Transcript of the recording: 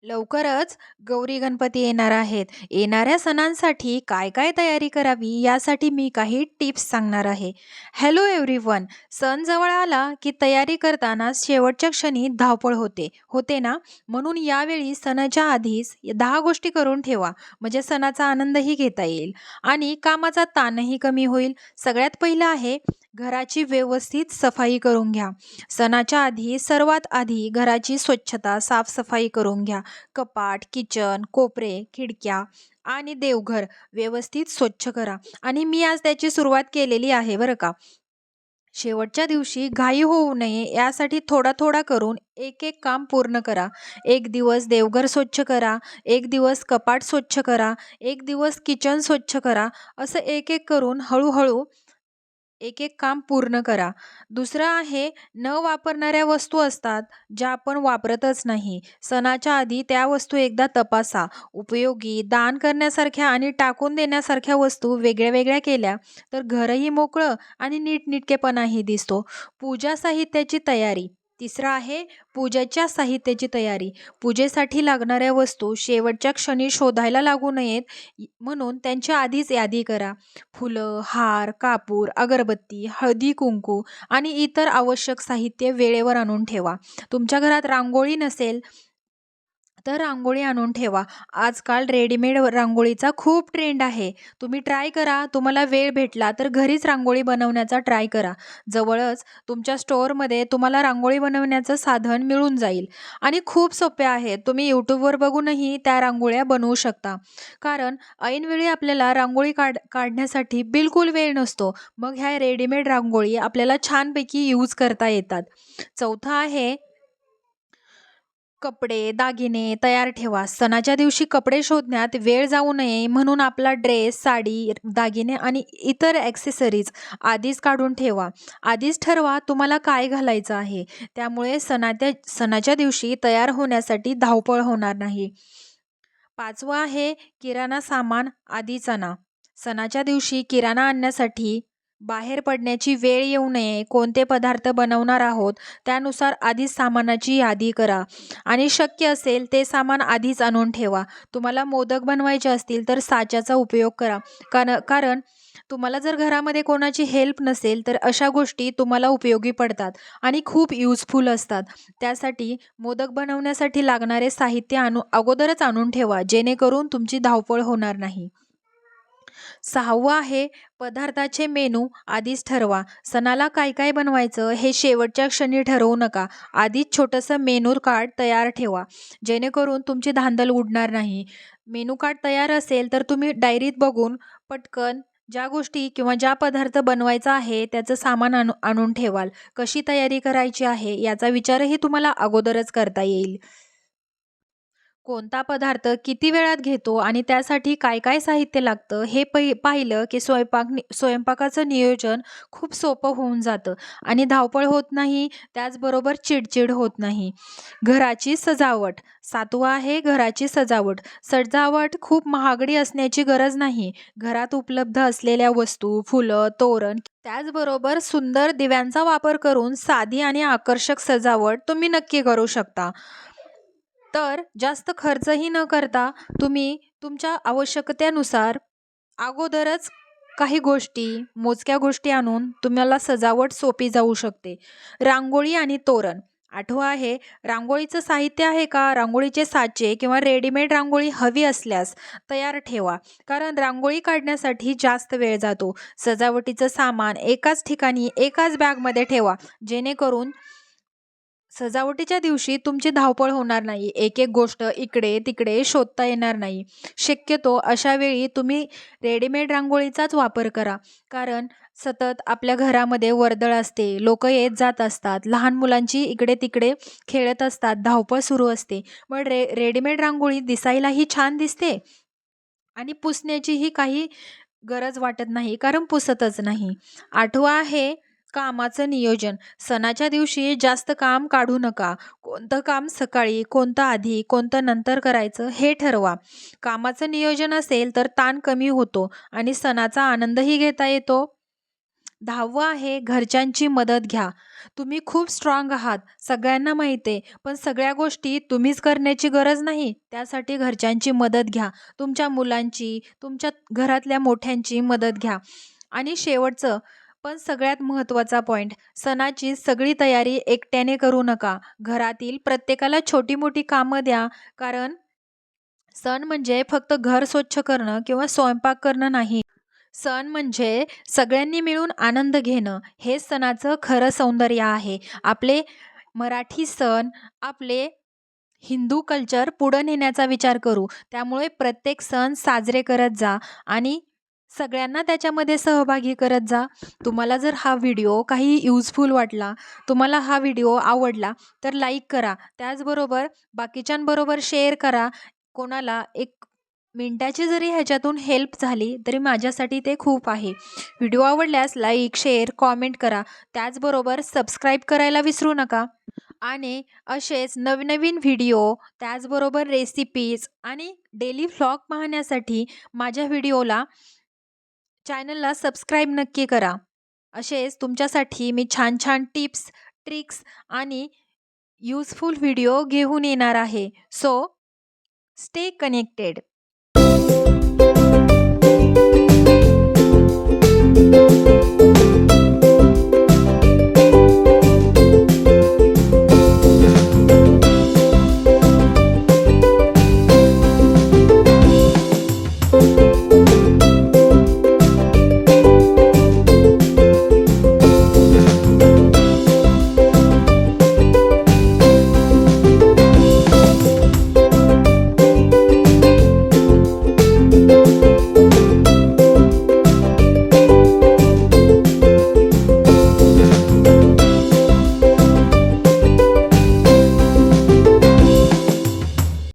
लवकरच गौरी गणपती येणार आहेत. येणाऱ्या सणांसाठी काय काय तयारी करावी यासाठी मी काही टिप्स सांगणार आहे. Hello everyone. सण जवळ आला की तयारी करताना शेवटच्या क्षणी धावपळ होते ना. म्हणून यावेळी सणाच्या आधीच 10 गोष्टी करून ठेवा, म्हणजे सणाचा आनंदही घेता येईल आणि कामाचा ताणही कमी होईल. सगळ्यात पहिलं आहे, घराची व्यवस्थित सफाई करून घ्या. सणाच्या आधी सर्वात आधी घराची स्वच्छता साफसफाई करून घ्या. कपाट, किचन, कोपरे, खिडक्या आणि देवघर व्यवस्थित स्वच्छ करा. आणि मी आज त्याची सुरुवात केलेली आहे बरं का. शेवटच्या दिवशी घाई होऊ नये यासाठी थोडा थोडा करून एक एक काम पूर्ण करा. एक दिवस देवघर स्वच्छ करा, एक दिवस कपाट स्वच्छ करा, एक दिवस किचन स्वच्छ करा. असं एक एक करून हळूहळू एक एक काम पूर्ण करा. दुसरं आहे, न वापरणाऱ्या वस्तू असतात ज्या आपण वापरतच नाही. सणाच्या आधी त्या वस्तू एकदा तपासा. उपयोगी, दान करण्यासारख्या आणि टाकून देण्यासारख्या वस्तू वेगळ्या वेगळ्या केल्या तर घरही मोकळं आणि नीटनेटकेपणाही दिसतो. पूजा साहित्याची तयारी. तिसरं आहे, पूजेच्या साहित्याची तयारी. पूजेसाठी लागणाऱ्या वस्तू शेवटच्या क्षणी शोधायला लागू नयेत, म्हणून त्यांची आधीच यादी करा. फुलं, हार, कापूर, अगरबत्ती, हळदी-कुंकू आणि इतर आवश्यक साहित्य वेळेवर आणून ठेवा. तुमच्या घरात रांगोळी नसेल तर रांगोळी आणून ठेवा. आजकाल रेडीमेड रांगोळीचा खूप ट्रेंड आहे. तुम्ही ट्राय करा. तुम्हाला वेळ भेटला तर घरीच रांगोळी बनवण्याचा ट्राय करा. जवळच तुमच्या स्टोअरमध्ये तुम्हाला रांगोळी बनवण्याचं साधन मिळून जाईल आणि खूप सोपे आहे. तुम्ही YouTubeवर बघूनही त्या रांगोळ्या बनवू शकता. कारण ऐनवेळी आपल्याला रांगोळी काढण्यासाठी बिलकुल वेळ नसतो. मग ह्या रेडीमेड रांगोळी आपल्याला छानपैकी यूज करता येतात. चौथं आहे, कपडे, दागिने तयार ठेवा. सणाच्या दिवशी कपडे शोधण्यात वेळ जाऊ नये म्हणून आपला ड्रेस, साडी, दागिने आणि इतर ॲक्सेसरीज आधीच काढून ठेवा. आधीच ठरवा तुम्हाला काय घालायचं आहे. त्यामुळे सणाच्या दिवशी तयार होण्यासाठी धावपळ होणार नाही. 5वं आहे, किराणा सामान आधीच आणा. सणाच्या दिवशी किराणा आणण्यासाठी बाहेर पडण्याची वेळ येऊ नये. कोणते पदार्थ बनवणार आहोत त्यानुसार आधीच सामानाची यादी करा आणि शक्य असेल ते सामान आधीच आणून ठेवा. तुम्हाला मोदक बनवायचे असतील तर साच्याचा उपयोग करा. कारण तुम्हाला जर घरामध्ये कोणाची हेल्प नसेल तर अशा गोष्टी तुम्हाला उपयोगी पडतात आणि खूप युजफुल असतात. त्यासाठी मोदक बनवण्यासाठी लागणारे साहित्य अगोदरच आणून ठेवा, जेणेकरून तुमची धावपळ होणार नाही. 6वं आहे, पदार्थाचे मेनू आधीच ठरवा. सणाला काय काय बनवायचं हे शेवटच्या क्षणी ठरवू नका. आधीच छोटंसं मेनू कार्ड तयार ठेवा, जेणेकरून तुमची धांदल उडणार नाही. मेनू कार्ड तयार असेल तर तुम्ही डायरीत बघून पटकन ज्या गोष्टी किंवा ज्या पदार्थ बनवायचा आहे त्याचं सामान आणून ठेवाल. कशी तयारी करायची आहे याचा विचारही तुम्हाला अगोदरच करता येईल. कोणता पदार्थ किती वेळात घेतो आणि त्यासाठी काय काय साहित्य लागतं हे पाहिलं की स्वयंपाकाचं नियोजन खूप सोपं होऊन जातं आणि धावपळ होत नाही, त्याचबरोबर चिडचिड होत नाही. घराची सजावट. 7वं आहे, घराची सजावट. सजावट खूप महागडी असण्याची गरज नाही. घरात उपलब्ध असलेल्या वस्तू, फुलं, तोरण, त्याचबरोबर सुंदर दिव्यांचा वापर करून साधी आणि आकर्षक सजावट तुम्ही नक्की करू शकता. तर जास्त खर्चही न करता तुम्ही तुमच्या आवश्यकतेनुसार अगोदरच काही गोष्टी, मोजक्या गोष्टी आणून तुम्हाला सजावट सोपी जाऊ शकते. रांगोळी आणि तोरण. 8वं आहे, रांगोळीचं साहित्य आहे का? रांगोळीचे साचे किंवा रेडीमेड रांगोळी हवी असल्यास तयार ठेवा. कारण रांगोळी काढण्यासाठी जास्त वेळ जातो. सजावटीचं सामान एकाच ठिकाणी एकाच बॅगमध्ये ठेवा, जेणेकरून सजावटीच्या दिवशी तुमची धावपळ होणार नाही. एक-एक गोष्ट इकडे-तिकडे शोधता येणार नाही. शक्यतो अशा वेळी तुम्ही रेडीमेड रांगोळीचाच वापर करा. कारण सतत आपल्या घरामध्ये वर्दळ असते, लोकं येत-जात असतात, लहान मुलांची इकडे-तिकडे खेळत असतात, धावपळ सुरू असते. मग रेडीमेड रांगोळी दिसायलाही छान दिसते आणि पुसण्याचीही काही गरज वाटत नाही, कारण पुसतच नाही. 8वं आहे, कामाचं नियोजन. सणाच्या दिवशी जास्त काम काढू नका. कोणतं काम सकाळी, कोणतं आधी, कोणतं नंतर करायचं हे ठरवा. कामाचं नियोजन असेल तर ताण कमी होतो आणि सणाचा आनंदही घेता येतो. 10वं आहे घरच्यांची मदत घ्या. तुम्ही खूप स्ट्राँग आहात, सगळ्यांना माहीत आहे. पण सगळ्या गोष्टी तुम्हीच करण्याची गरज नाही. त्यासाठी घरच्यांची मदत घ्या. तुमच्या मुलांची, तुमच्या घरातल्या मोठ्यांची मदत घ्या. आणि शेवटचं पण सगळ्यात महत्त्वाचा पॉइंट, सणाची सगळी तयारी एकट्याने करू नका. घरातील प्रत्येकाला छोटी-मोठी कामं द्या. कारण सण म्हणजे फक्त घर स्वच्छ करणं किंवा स्वयंपाक करणं नाही. सण म्हणजे सगळ्यांनी मिळून आनंद घेणं, हे सणाचं खरं सौंदर्य आहे. आपले मराठी सण, आपले हिंदू कल्चर पुढं नेण्याचा विचार करू. त्यामुळे प्रत्येक सण साजरे करत जा आणि सगळ्यांना त्याच्यामध्ये सहभागी करत जा. तुम्हाला जर हा व्हिडिओ काही युजफुल वाटला, तुम्हाला हा व्हिडिओ आवडला, तर लाईक करा. त्याचबरोबर बाकीच्यांबरोबर शेअर करा. कोणाला 1 मिनिटाची जरी ह्याच्यातून हेल्प झाली, तरी माझ्यासाठी ते खूप आहे. व्हिडिओ आवडल्यास लाईक, शेअर, कॉमेंट करा. त्याचबरोबर सबस्क्राईब करायला विसरू नका. आणि असेच नवनवीन व्हिडिओ, त्याचबरोबर रेसिपीज आणि डेली व्लॉग पाहण्यासाठी माझ्या चॅनलला सबस्क्राईब नक्की करा. असेच तुमच्यासाठी मी छान छान टिप्स, ट्रिक्स आणि युजफुल व्हिडिओ घेऊन येणार आहे. So stay connected.